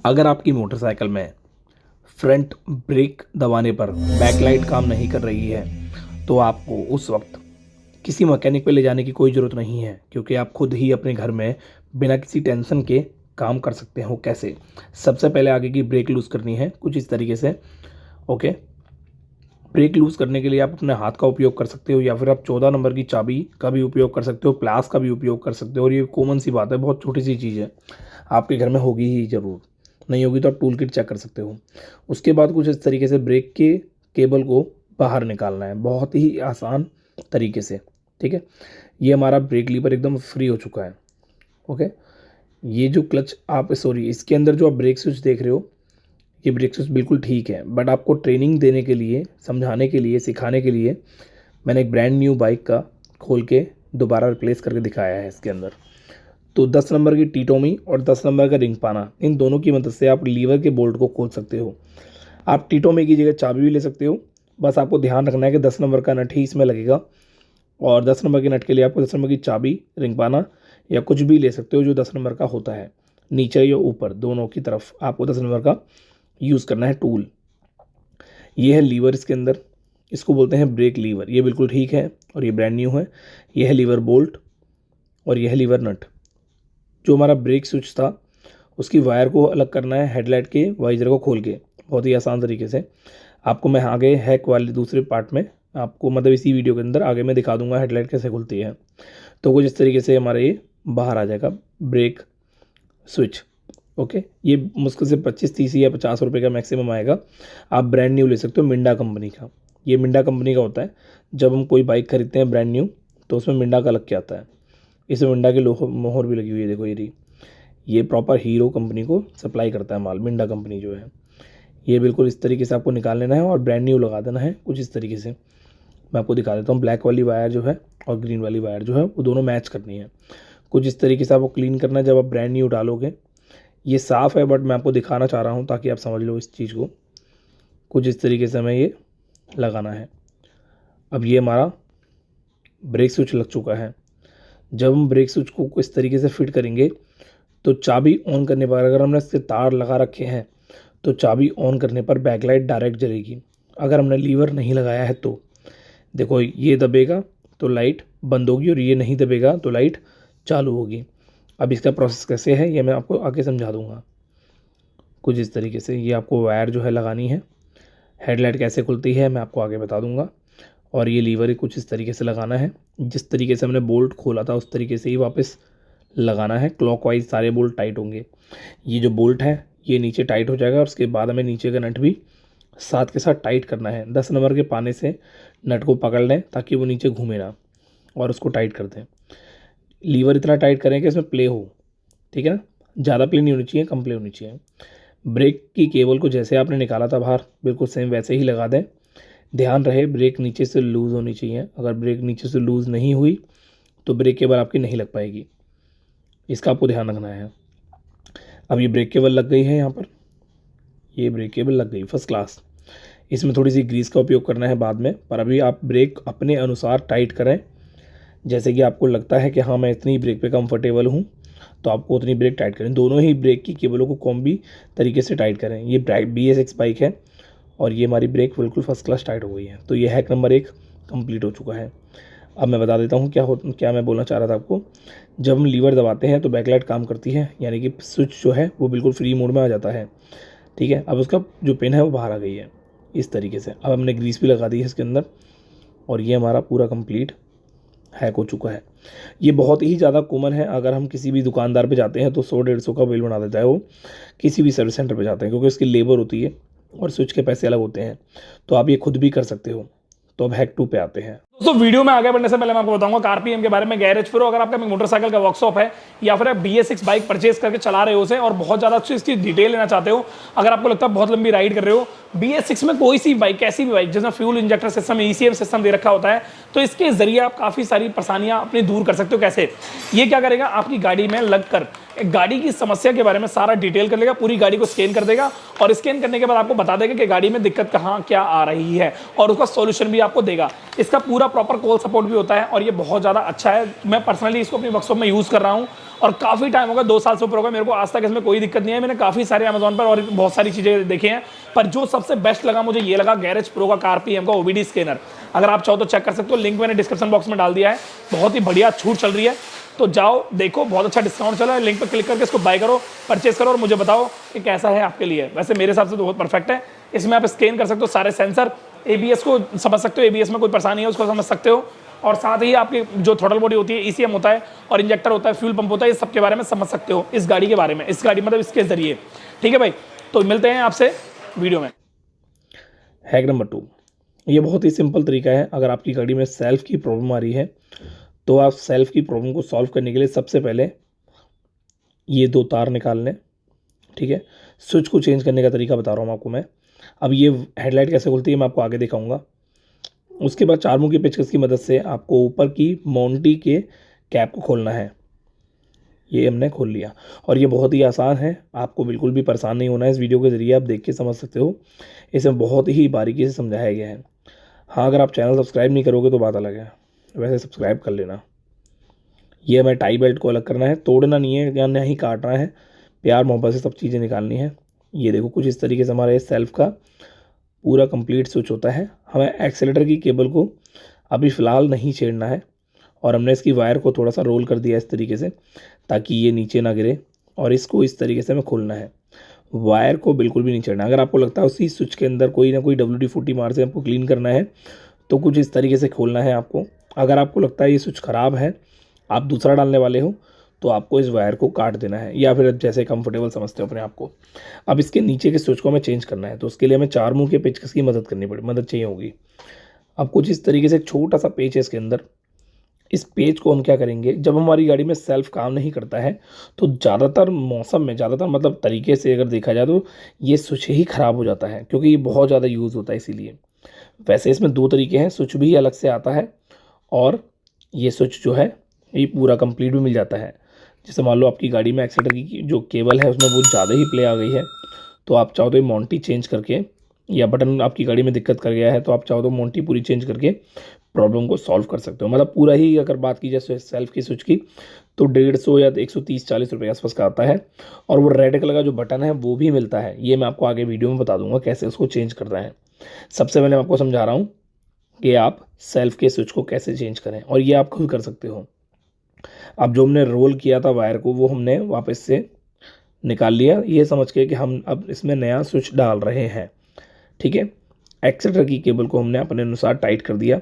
अगर आपकी मोटरसाइकिल में फ्रंट ब्रेक दबाने पर बैकलाइट काम नहीं कर रही है तो आपको उस वक्त किसी मैकेनिक पे ले जाने की कोई ज़रूरत नहीं है, क्योंकि आप खुद ही अपने घर में बिना किसी टेंशन के काम कर सकते हो। कैसे? सबसे पहले आगे की ब्रेक लूज़ करनी है कुछ इस तरीके से। ओके, ब्रेक लूज़ करने के लिए आप अपने हाथ का उपयोग कर सकते हो, या फिर आप 14 नंबर की चाबी का भी उपयोग कर सकते हो, प्लास का भी उपयोग कर सकते हो। और ये कॉमन सी बात है, बहुत छोटी सी चीज़ है, आपके घर में होगी ही ज़रूर। नहीं होगी तो आप टूल किट चेक कर सकते हो। उसके बाद कुछ इस तरीके से ब्रेक के केबल को बाहर निकालना है, बहुत ही आसान तरीके से। ठीक है, ये हमारा ब्रेक लीवर एकदम फ्री हो चुका है। ओके, ये जो क्लच आप सॉरी इसके अंदर जो आप ब्रेक स्विच देख रहे हो, ये ब्रेक स्विच बिल्कुल ठीक है, बट आपको ट्रेनिंग देने के लिए, समझाने के लिए, सिखाने के लिए मैंने एक ब्रांड न्यू बाइक का खोल के दोबारा रिप्लेस करके दिखाया है इसके अंदर। तो 10 नंबर की टीटोमी और 10 नंबर का रिंग पाना, इन दोनों की मदद से आप लीवर के बोल्ट को खोल सकते हो। आप टीटोमी की जगह चाबी भी ले सकते हो, बस आपको ध्यान रखना है कि 10 नंबर का नट ही इसमें लगेगा। और 10 नंबर के नट के लिए आपको 10 नंबर की चाबी, रिंग पाना या कुछ भी ले सकते हो जो 10 नंबर का होता है। नीचे या ऊपर दोनों की तरफ आपको 10 नंबर का यूज़ करना है टूल। ये है लीवर इसके अंदर, इसको बोलते हैं ब्रेक लीवर। ये बिल्कुल ठीक है और ये ब्रांड न्यू है। ये है लीवर बोल्ट और ये है लीवर नट। जो हमारा ब्रेक स्विच था उसकी वायर को अलग करना है हेडलाइट के वाइजर को खोल के, बहुत ही आसान तरीके से। आपको मैं आगे हैक वाले दूसरे पार्ट में आपको, मतलब इसी वीडियो के अंदर आगे मैं दिखा दूंगा हेडलाइट कैसे खुलती है। तो कुछ इस तरीके से हमारा ये बाहर आ जाएगा ब्रेक स्विच। ओके, ये मुश्किल से 25-30 या 50 रुपये का मैक्सिमम आएगा। आप ब्रांड न्यू ले सकते हो मिंडा कंपनी का। ये मिंडा कंपनी का होता है। जब हम कोई बाइक खरीदते हैं ब्रांड न्यू तो उसमें मिंडा का लग के आता है। इसमें मिंडा की मोहर भी लगी हुई है, देखो ये प्रॉपर हीरो कंपनी को सप्लाई करता है माल, मिंडा कंपनी जो है। ये बिल्कुल इस तरीके से आपको निकाल लेना है और ब्रांड न्यू लगा देना है कुछ इस तरीके से। मैं आपको दिखा देता हूँ। ब्लैक वाली वायर जो है और ग्रीन वाली वायर जो है वो दोनों मैच करनी है। कुछ इस तरीके से आपको क्लीन करना है जब आप ब्रांड न्यू डालोगे। ये साफ़ है बट मैं आपको दिखाना चाह रहा हूँ ताकि आप समझ लो इस चीज़ को। कुछ इस तरीके से हमें ये लगाना है। अब ये हमारा ब्रेक स्विच लग चुका है। जब हम ब्रेक स्विच को इस तरीके से फिट करेंगे तो चाबी ऑन करने पर, अगर हमने इसके तार लगा रखे हैं तो चाबी ऑन करने पर बैकलाइट डायरेक्ट जलेगी। अगर हमने लीवर नहीं लगाया है तो देखो, ये दबेगा तो लाइट बंद होगी और ये नहीं दबेगा तो लाइट चालू होगी। अब इसका प्रोसेस कैसे है ये मैं आपको आगे समझा दूंगा। कुछ इस तरीके से ये आपको वायर जो है लगानी है। हेडलाइट कैसे खुलती है मैं आपको आगे बता दूंगा। और ये लीवर ही कुछ इस तरीके से लगाना है। जिस तरीके से हमने बोल्ट खोला था उस तरीके से ही वापस लगाना है। क्लॉकवाइज सारे बोल्ट टाइट होंगे। ये जो बोल्ट है ये नीचे टाइट हो जाएगा और उसके बाद हमें नीचे का नट भी साथ के साथ टाइट करना है। 10 नंबर के पाने से नट को पकड़ लें ताकि वो नीचे घूमे ना, और उसको टाइट कर दें। लीवर इतना टाइट करें कि इसमें प्ले हो, ठीक है ना। ज़्यादा प्ले नहीं होनी चाहिए, कम प्ले होनी चाहिए। ब्रेक की केबल को जैसे आपने निकाला था बाहर बिल्कुल सेम वैसे ही लगा दें। ध्यान रहे ब्रेक नीचे से लूज़ होनी चाहिए। अगर ब्रेक नीचे से लूज़ नहीं हुई तो ब्रेक केबल आपकी नहीं लग पाएगी, इसका आपको ध्यान रखना है। अब ये ब्रेक केबल लग गई है यहाँ पर, ये ब्रेक केबल लग गई फर्स्ट क्लास। इसमें थोड़ी सी ग्रीस का उपयोग करना है बाद में, पर अभी आप ब्रेक अपने अनुसार टाइट करें। जैसे कि आपको लगता है कि हाँ मैं इतनी ब्रेक पे कंफर्टेबल हूँ तो आपको उतनी ब्रेक टाइट करें। दोनों ही ब्रेक की केबलों को कॉम्बी तरीके से टाइट करें। ये BS6 बाइक है और ये हमारी ब्रेक बिल्कुल फर्स्ट क्लास टाइट हो गई है। तो ये हैक नंबर 1 कंप्लीट हो चुका है। अब मैं बता देता हूँ क्या मैं बोलना चाह रहा था आपको। जब हम लीवर दबाते हैं तो बैकलाइट काम करती है, यानी कि स्विच जो है वो बिल्कुल फ्री मोड में आ जाता है। ठीक है, अब उसका जो पिन है वो बाहर आ गई है इस तरीके से। अब हमने ग्रीस भी लगा दी है इसके अंदर और ये हमारा पूरा कंप्लीट हैक हो चुका है। ये बहुत ही ज़्यादा कॉमन है। अगर हम किसी भी दुकानदार पे जाते हैं तो 100-150 का बिल बना देता है वो। किसी भी सर्विस सेंटर पे जाते हैं क्योंकि इसकी लेबर होती है और स्विच के पैसे अलग होते हैं। तो आप ये खुद भी कर सकते हो। तो अब हैक 2 पे आते हैं। दोस्तों, वीडियो में आगे बढ़ने से पहले मैं आपको बताऊंगा कारपीएम के बारे में। गैरेज फिर अगर आपका मोटरसाइकिल का वर्कशॉप है या फिर आप BS6 बाइक परचेज करके चला रहे हो उसे और बहुत ज़्यादा अच्छी इसकी डिटेल लेना चाहते हो, अगर आपको लगता है बहुत लंबी राइड कर रहे हो, BS6 में कोई सी बाइक, कैसी भी बाइक जिसमें fuel injector system, ECM system दे रखा होता है, तो इसके जरिए आप काफ़ी सारी परेशानियां अपनी दूर कर सकते हो। कैसे? ये क्या करेगा, आपकी गाड़ी में लगकर गाड़ी की समस्या के बारे में सारा डिटेल कर लेगा, पूरी गाड़ी को स्कैन कर देगा और स्कैन करने के बाद आपको बता देगा कि गाड़ी में दिक्कत कहाँ क्या आ रही है और उसका सॉल्यूशन भी आपको देगा। इसका पूरा प्रॉपर कॉल सपोर्ट भी होता है और ये बहुत ज़्यादा अच्छा है। मैं पर्सनली इसको अपनी वर्कशॉप में यूज़ कर रहा हूँ और काफ़ी टाइम हो गया, 2 साल से ऊपर हो गया, मेरे को आज तक इसमें कोई दिक्कत नहीं है। मैंने काफ़ी सारे अमेजोन पर और बहुत सारी चीज़ें देखी हैं, पर जो सबसे बेस्ट लगा मुझे ये लगा गैरेज प्रो का कार पीएम का ओबीडी स्कैनर। अगर आप चाहो तो चेक कर सकते हो, लिंक मैंने डिस्क्रिप्शन बॉक्स में डाल दिया है। बहुत ही बढ़िया छूट चल रही है, तो जाओ देखो, बहुत अच्छा डिस्काउंट चला है, लिंक पर क्लिक करके इसको बाय करो, परचेस करो और मुझे बताओ कि कैसा है आपके लिए। वैसे मेरे हिसाब से तो बहुत परफेक्ट है। इसमें आप स्कैन कर सकते हो सारे सेंसर, एबीएस को समझ सकते हो, एबीएस में कोई परेशानी है उसको समझ सकते हो, और साथ ही आपकी जो थ्रॉटल बॉडी होती है, ईसीएम होता है और इंजेक्टर होता है, फ्यूल पंप होता है, ये सब के बारे में समझ सकते हो इस गाड़ी के बारे में, इस गाड़ी मतलब इसके जरिए। ठीक है भाई, तो मिलते हैं आपसे वीडियो में। हैक नंबर 2, ये बहुत ही सिंपल तरीका है। अगर आपकी गाड़ी में सेल्फ की प्रॉब्लम आ रही है तो आप सेल्फ की प्रॉब्लम को सॉल्व करने के लिए सबसे पहले ये 2 तार निकाल लें। ठीक है, स्विच को चेंज करने का तरीका बता रहा हूँ आपको मैं। अब ये हेडलाइट कैसे खुलती है मैं आपको आगे दिखाऊंगा। उसके बाद 4 मुंह की पेचकस की मदद से आपको ऊपर की मोंटी के कैप को खोलना है। ये हमने खोल लिया और ये बहुत ही आसान है, आपको बिल्कुल भी परेशान नहीं होना है। इस वीडियो के ज़रिए आप देख के समझ सकते हो, इसे बहुत ही बारीकी से समझाया गया है। हाँ, अगर आप चैनल सब्सक्राइब नहीं करोगे तो बात अलग है, वैसे सब्सक्राइब कर लेना। ये हमें टाई बेल्ट को अलग करना है, तोड़ना नहीं है या नहीं काटना है, प्यार मोहब्बत से सब चीज़ें निकालनी है। ये देखो कुछ इस तरीके से हमारा ये सेल्फ का पूरा कंप्लीट स्विच होता है। हमें एक्सेलेटर की केबल को अभी फ़िलहाल नहीं छेड़ना है और हमने इसकी वायर को थोड़ा सा रोल कर दिया इस तरीके से ताकि ये नीचे ना गिरे, और इसको इस तरीके से हमें खोलना है। वायर को बिल्कुल भी नहीं छेड़ना। अगर आपको लगता है उसी स्विच के अंदर कोई ना कोई WD-40 मार से आपको क्लीन करना है तो कुछ इस तरीके से खोलना है आपको। अगर आपको लगता है ये स्विच ख़राब है, आप दूसरा डालने वाले हो, तो आपको इस वायर को काट देना है या फिर जैसे कंफर्टेबल समझते हो अपने आप को। अब इसके नीचे के स्विच को हमें चेंज करना है, तो उसके लिए हमें 4 मुंह के पेचकस की मदद चाहिए होगी। अब कुछ इस तरीके से एक छोटा सा पेच है इसके अंदर। इस पेज को हम क्या करेंगे, जब हमारी गाड़ी में सेल्फ काम नहीं करता है तो ज़्यादातर मौसम में, ज़्यादातर मतलब तरीके से अगर देखा जाए तो ये स्विच ही ख़राब हो जाता है, क्योंकि ये बहुत ज़्यादा यूज़ होता है इसीलिए। वैसे इसमें 2 तरीके हैं, स्विच भी अलग से आता है और ये स्विच जो है ये पूरा कंप्लीट भी मिल जाता है। जैसे मान लो आपकी गाड़ी में एक्सीटर की जो केबल है उसमें बहुत ज़्यादा ही प्ले आ गई है, तो आप चाहो तो ये मोंटी चेंज करके, या बटन आपकी गाड़ी में दिक्कत कर गया है तो आप चाहो तो मोंटी पूरी चेंज करके प्रॉब्लम को सॉल्व कर सकते हो। मतलब पूरा ही अगर बात की जाए सेल्फ की स्विच की तो 150 या 130-140 रुपये के आसपास का आता है। और वो रेड कलर का जो बटन है वो भी मिलता है, ये मैं आपको आगे वीडियो में बता दूंगा कैसे उसको चेंज करना है। सबसे पहले मैं आपको समझा रहा हूँ कि आप सेल्फ के स्विच को कैसे चेंज करें, और ये आप खुद कर सकते हो। अब जो हमने रोल किया था वायर को वो हमने वापस से निकाल लिया, ये समझ के कि हम अब इसमें नया स्विच डाल रहे हैं। ठीक है, एक्सीटर की केबल को हमने अपने अनुसार टाइट कर दिया,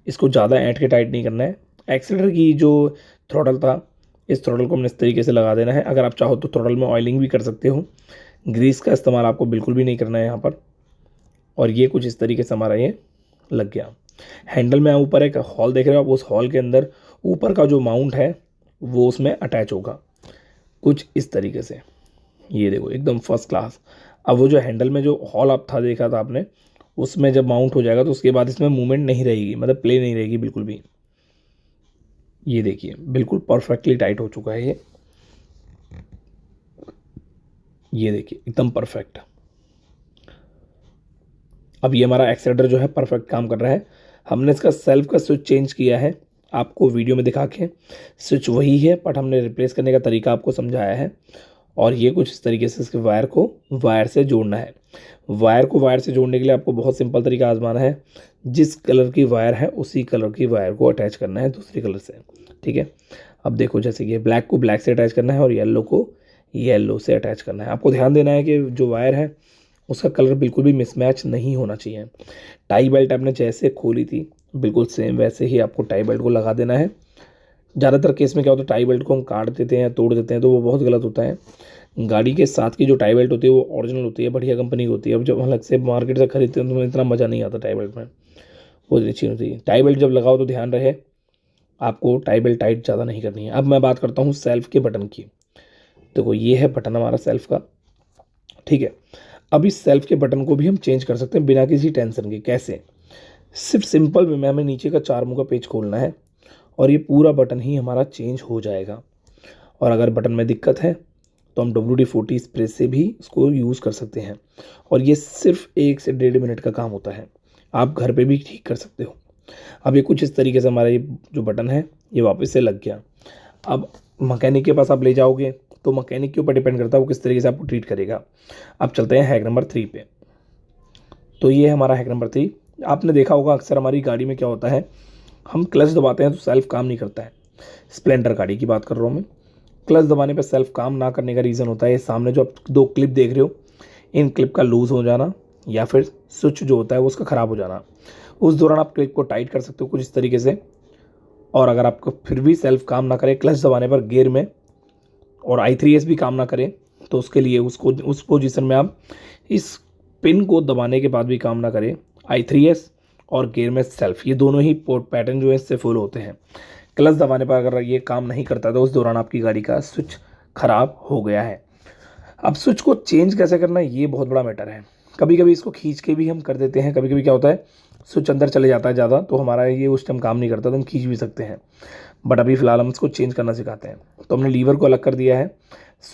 इसको ज़्यादा ऐंठ के टाइट नहीं करना है। एक्सीटर की जो थ्रॉटल था, इस थ्रॉटल को हमने इस तरीके से लगा देना है। अगर आप चाहो तो थ्रॉटल में ऑयलिंग भी कर सकते हो, ग्रीस का इस्तेमाल आपको बिल्कुल भी नहीं करना है यहाँ पर। और ये कुछ इस तरीके से हमारा ये लग गया। हैंडल में ऊपर एक हॉल देख रहे हो आप, उस हॉल के अंदर ऊपर का जो माउंट है वो उसमें अटैच होगा कुछ इस तरीके से। ये देखो एकदम फर्स्ट क्लास। अब वो जो हैंडल में जो हॉल आप देखा था आपने, उसमें जब माउंट हो जाएगा तो उसके बाद इसमें मूवमेंट नहीं रहेगी, मतलब प्ले नहीं रहेगी बिल्कुल भी। ये देखिए बिल्कुल परफेक्टली टाइट हो चुका है ये देखिए एकदम परफेक्ट। अब ये हमारा एक्सीलरेटर जो है परफेक्ट काम कर रहा है। हमने इसका सेल्फ का स्विच चेंज किया है, आपको वीडियो में दिखा के। स्विच वही है बट हमने रिप्लेस करने का तरीका आपको समझाया है। और ये कुछ इस तरीके से इसके वायर को वायर से जोड़ना है। वायर को वायर से जोड़ने के लिए आपको बहुत सिंपल तरीका आजमाना है। जिस कलर की वायर है उसी कलर की वायर को अटैच करना है दूसरी कलर से। ठीक है, अब देखो जैसे कि ब्लैक को ब्लैक से अटैच करना है और येलो को येलो से अटैच करना है। आपको ध्यान देना है कि जो वायर है उसका कलर बिल्कुल भी मिसमैच नहीं होना चाहिए। टाई बेल्ट आपने जैसे खोली थी बिल्कुल सेम वैसे ही आपको टाई बेल्ट को लगा देना है। ज़्यादातर केस में क्या होता है, टाई बेल्ट को हम काट देते हैं, तोड़ देते हैं, तो वो बहुत गलत होता है। गाड़ी के साथ की जो टाई बेल्ट होती है वो ओरिजिनल होती है, बढ़िया कंपनी की होती है। अब जब अलग से मार्केट से खरीदते हैं तो इतना मज़ा नहीं आता टाई बेल्ट में, वो अच्छी होती है। टाई बेल्ट जब लगाओ तो ध्यान रहे आपको टाई बेल्ट टाइट ज़्यादा नहीं करनी है। अब मैं बात करता हूँ सेल्फ के बटन की। देखो ये है बटन हमारा सेल्फ का। ठीक है, अब इस सेल्फ के बटन को भी हम चेंज कर सकते हैं बिना किसी टेंशन के। कैसे? सिर्फ सिंपल में हमें नीचे का 4 मुंह का पेज खोलना है और ये पूरा बटन ही हमारा चेंज हो जाएगा। और अगर बटन में दिक्कत है तो हम WD-40 स्प्रे से भी इसको यूज़ कर सकते हैं। और ये सिर्फ 1 से 1.5 मिनट का काम होता है, आप घर पे भी ठीक कर सकते हो। अब ये कुछ इस तरीके से हमारा ये जो बटन है ये वापस से लग गया। अब मैकेनिक के पास आप ले जाओगे तो मैकेनिक के ऊपर डिपेंड करता है वो किस तरीके से आपको ट्रीट करेगा। अब चलते हैं हैक नंबर 3 पे। तो ये है हमारा हैक नंबर 3। आपने देखा होगा अक्सर हमारी गाड़ी में क्या होता है, हम क्लच दबाते हैं तो सेल्फ काम नहीं करता है। स्प्लेंडर गाड़ी की बात कर रहा हूँ मैं। क्लच दबाने पर सेल्फ काम ना करने का रीज़न होता है सामने जो आप 2 क्लिप देख रहे हो, इन क्लिप का लूज़ हो जाना या फिर स्विच जो होता है वो उसका ख़राब हो जाना। उस दौरान आप क्लिप को टाइट कर सकते हो कुछ इस तरीके से। और अगर आपको फिर भी सेल्फ काम ना करे क्लच दबाने पर गियर में, और I3S भी काम ना करे, तो उसके लिए उसको उस पोजीशन में आप इस पिन को दबाने के बाद भी काम ना करे I3S और गियर में सेल्फ, ये दोनों ही पोर्ट पैटर्न जो है इससे फुल होते हैं। क्लच दबाने पर अगर ये काम नहीं करता तो उस दौरान आपकी गाड़ी का स्विच ख़राब हो गया है। अब स्विच को चेंज कैसे करना है ये बहुत बड़ा मैटर है। कभी कभी इसको खींच के भी हम कर देते हैं, कभी कभी क्या होता है स्विच अंदर चले जाता है ज़्यादा तो हमारा ये उस टाइम काम नहीं करता तो हम खींच भी सकते हैं। बट अभी फ़िलहाल हम इसको चेंज करना सिखाते हैं। तो हमने लीवर को अलग कर दिया है।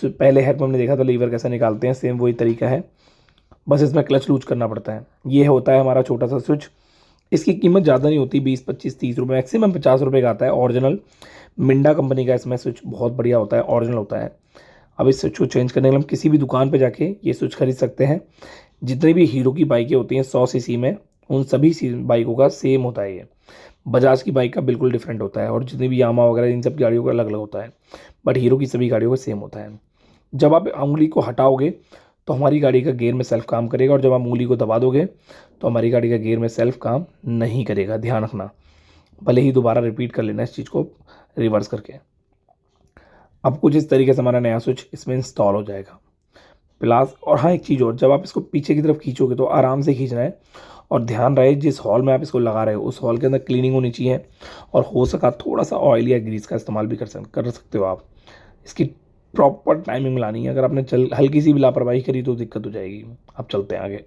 पहले हैक में हमने देखा था लीवर कैसे निकालते हैं, सेम वही तरीका है, बस इसमें क्लच लूज करना पड़ता है। ये होता है हमारा छोटा सा स्विच। इसकी कीमत ज़्यादा नहीं होती, 20, 25, 30 रुपये, मैक्सिमम 50 रुपये का आता है। ओरिजिनल मिंडा कंपनी का इसमें स्विच बहुत बढ़िया होता है, ओरिजिनल होता है। अब इस स्विच को चेंज करने के लिए हम किसी भी दुकान पे जाके ये स्विच खरीद सकते हैं। जितनी भी हीरो की बाइकें होती हैं 100 सीसी में, उन सभी बाइकों का सेम होता है ये। बजाज की बाइक का बिल्कुल डिफरेंट होता है और जितनी भी यामा वगैरह इन सब गाड़ियों का अलग अलग होता है, बट हीरो की सभी गाड़ियों का सेम होता है। जब आप उंगली को हटाओगे तो हमारी गाड़ी का गियर में सेल्फ काम करेगा, और जब आप उंगली को दबा दोगे तो हमारी गाड़ी का गियर में सेल्फ काम नहीं करेगा, ध्यान रखना। भले ही दोबारा रिपीट कर लेना इस चीज़ को रिवर्स करके। अब कुछ इस तरीके से हमारा नया स्विच इसमें इंस्टॉल हो जाएगा प्लस। और हाँ, एक चीज़ और, जब आप इसको पीछे की तरफ खींचोगे तो आराम से खींचना है, और ध्यान रहे जिस हॉल में आप इसको लगा रहे हो उस हॉल के अंदर क्लीनिंग होनी चाहिए, और हो सका थोड़ा सा ऑयल या ग्रीस का इस्तेमाल भी कर सकते हो आप। इसकी प्रॉपर टाइमिंग लानी है, अगर आपने हल्की सी भी लापरवाही करी तो दिक्कत हो जाएगी। अब चलते हैं आगे।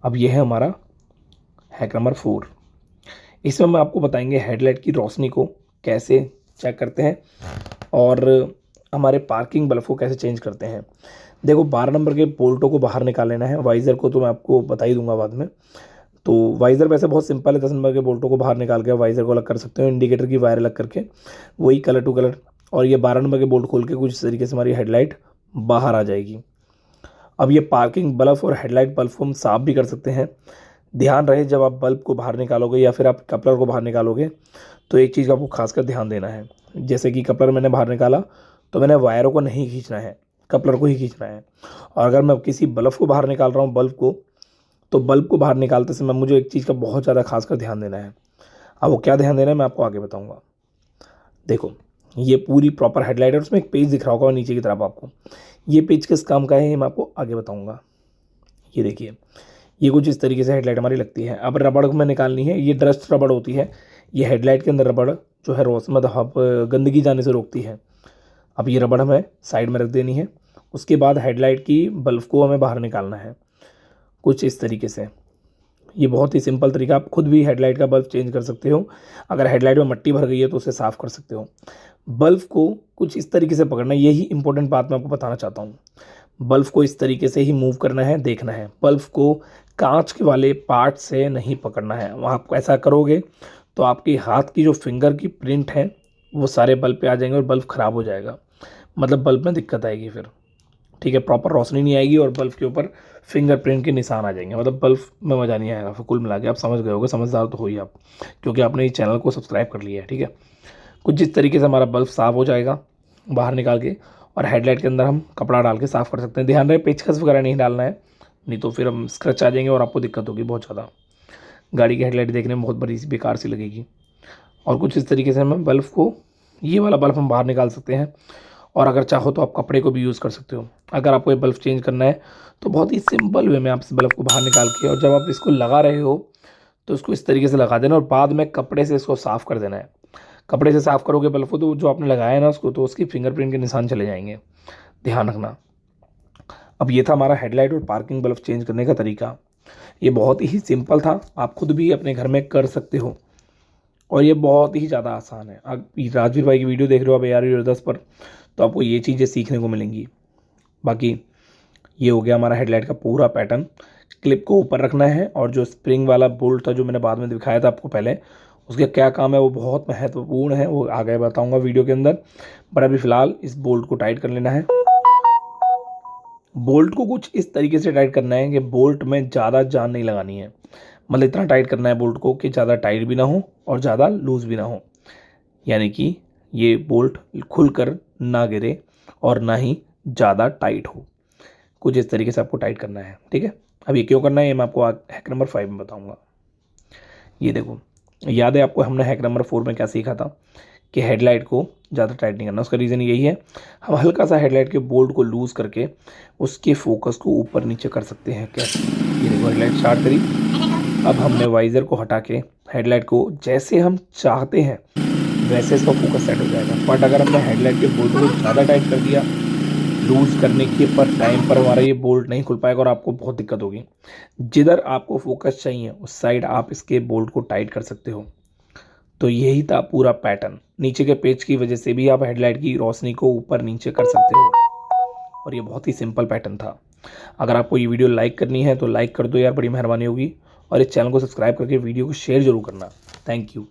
अब ये है हमारा हैक नंबर 4। इसमें हम आपको बताएंगे हेडलाइट की रोशनी को कैसे चेक करते हैं और हमारे पार्किंग बल्ब को कैसे चेंज करते हैं। देखो 12 नंबर के बोल्टों को बाहर निकाल लेना है, वाइज़र को तो मैं आपको बता ही दूंगा बाद में। तो वाइज़र वैसे बहुत सिंपल है, 10 नंबर के बोल्टों को बाहर निकाल के वाइज़र को अलग कर सकते हो, इंडिकेटर की वायर अलग करके वही कलर टू कलर, और ये 12 नंबर के बोल्ट खोल के कुछ इस तरीके से हमारी हेडलाइट बाहर आ जाएगी। अब ये पार्किंग बल्ब और हेडलाइट बल्ब को हम साफ भी कर सकते हैं। ध्यान रहे जब आप बल्ब को बाहर निकालोगे या फिर आप कपलर को बाहर निकालोगे तो एक चीज़ का आपको खासकर ध्यान देना है। जैसे कि कपलर मैंने बाहर निकाला तो मैंने वायरों को नहीं खींचना है, कपलर को ही खींचना है। और अगर मैं किसी बल्ब को बाहर निकाल रहा हूँ बल्ब को, तो बल्ब को बाहर निकालते समय मुझे एक चीज़ का बहुत ज़्यादा खासकर ध्यान देना है। अब वो क्या ध्यान देना है मैं आपको आगे बताऊँगा। देखो ये पूरी प्रॉपर हेडलाइट है, उसमें एक पेज दिख रहा होगा नीचे की तरफ आपको। ये पेज किस काम का है ये मैं आपको आगे बताऊँगा। ये देखिए, ये कुछ इस तरीके से हेडलाइट हमारी लगती है। अब रबड़ में निकालनी है, ये डस्ट रबड़ होती है, ये हेडलाइट के अंदर रबड़ जो है रोशनी मतलब गंदगी जाने से रोकती है। अब ये रबड़ हमें साइड में रख देनी है। उसके बाद हेडलाइट की बल्ब को हमें बाहर निकालना है कुछ इस तरीके से। ये बहुत ही सिंपल तरीका, आप खुद भी हेडलाइट का बल्ब चेंज कर सकते हो। अगर हेडलाइट में मिट्टी भर गई है तो उसे साफ़ कर सकते हो। बल्ब को कुछ इस तरीके से पकड़ना है, यही इंपॉर्टेंट बात मैं आपको बताना चाहता हूँ। बल्ब को इस तरीके से ही मूव करना है, देखना है। बल्ब को कांच के वाले पार्ट से नहीं पकड़ना है। वहाँ आप ऐसा करोगे तो आपके हाथ की जो फिंगर की प्रिंट है वो सारे बल्ब पे आ जाएंगे और बल्ब ख़राब हो जाएगा, मतलब बल्ब में दिक्कत आएगी फिर, ठीक है। प्रॉपर रोशनी नहीं आएगी और बल्ब के ऊपर फिंगरप्रिंट के निशान आ जाएंगे, मतलब बल्ब में मज़ा नहीं आएगा। फिर कुल मिला के आप समझ गए होगे, समझदार तो हो ही आप, क्योंकि आपने इस चैनल को सब्सक्राइब कर लिया है, ठीक है। कुछ जिस तरीके से हमारा बल्ब साफ़ हो जाएगा बाहर निकाल के, और हेडलाइट के अंदर हम कपड़ा डाल के साफ़ कर सकते हैं। ध्यान रहे पेचकस वगैरह नहीं डालना है, नहीं तो फिर हम स्क्रैच आ जाएंगे और आपको दिक्कत होगी बहुत ज़्यादा। गाड़ी की हेडलाइट देखने में बहुत बड़ी बेकार सी लगेगी। और कुछ इस तरीके से हम बल्ब को, ये वाला बल्ब हम बाहर निकाल सकते हैं। और अगर चाहो तो आप कपड़े को भी यूज़ कर सकते हो। अगर आपको ये बल्ब चेंज करना है तो बहुत ही सिंपल वे में आप इस बल्ब को बाहर निकाल के, और जब आप इसको लगा रहे हो तो इसको इस तरीके से लगा देना और बाद में कपड़े से इसको साफ़ कर देना है। कपड़े से साफ़ करोगे बल्ब को तो जो आपने लगाया है ना उसको, तो उसकी फिंगरप्रिंट के निशान चले जाएंगे, ध्यान रखना। अब ये था हमारा हेडलाइट और पार्किंग बल्ब चेंज करने का तरीका। ये बहुत ही सिंपल था, आप खुद भी अपने घर में कर सकते हो और ये बहुत ही ज़्यादा आसान है। अब राजवीर भाई की वीडियो देख रहे हो आप AR 10 पर, तो आपको ये चीज़ें सीखने को मिलेंगी। बाकी ये हो गया हमारा हेडलाइट का पूरा पैटर्न। क्लिप को ऊपर रखना है और जो स्प्रिंग वाला बोल्ट था जो मैंने बाद में दिखाया था आपको पहले, उसका क्या काम है वो बहुत महत्वपूर्ण है, वो आगे बताऊंगा वीडियो के अंदर। पर अभी फ़िलहाल इस बोल्ट को टाइट कर लेना है। बोल्ट को कुछ इस तरीके से टाइट करना है कि बोल्ट में ज़्यादा जान नहीं लगानी है, मतलब इतना टाइट करना है बोल्ट को कि ज़्यादा टाइट भी ना हो और ज़्यादा लूज़ भी ना हो, यानी कि ये बोल्ट खुलकर ना गिरे और ना ही ज़्यादा टाइट हो। कुछ इस तरीके से आपको टाइट करना है, ठीक है। अब ये क्यों करना है ये मैं आपको हैक नंबर 5 में बताऊंगा। ये देखो, याद है आपको हमने हैक नंबर 4 में क्या सीखा था कि हेडलाइट को ज़्यादा टाइट नहीं करना। उसका रीज़न यही है, हम हल्का सा हेडलाइट के बोल्ट को लूज़ करके उसके फोकस को ऊपर नीचे कर सकते हैं। कैसे? ये देखो, हेडलाइट स्टार्ट करी, अब हमने वाइज़र को हटा के हेडलाइट को जैसे हम चाहते हैं वैसे इसका फोकस सेट हो जाएगा। बट अगर हमने हेडलाइट के बोल्ट को ज़्यादा टाइट कर दिया लूज़ करने के पर टाइम पर हमारा ये बोल्ट नहीं खुल पाएगा और आपको बहुत दिक्कत होगी। जिधर आपको फोकस चाहिए उस साइड आप इसके बोल्ट को टाइट कर सकते हो। तो यही था पूरा पैटर्न। नीचे के पेज की वजह से भी आप हेडलाइट की रोशनी को ऊपर नीचे कर सकते हो और ये बहुत ही सिंपल पैटर्न था। अगर आपको ये वीडियो लाइक करनी है तो लाइक कर दो यार, बड़ी मेहरबानी होगी। और इस चैनल को सब्सक्राइब करके वीडियो को शेयर जरूर करना। Thank you.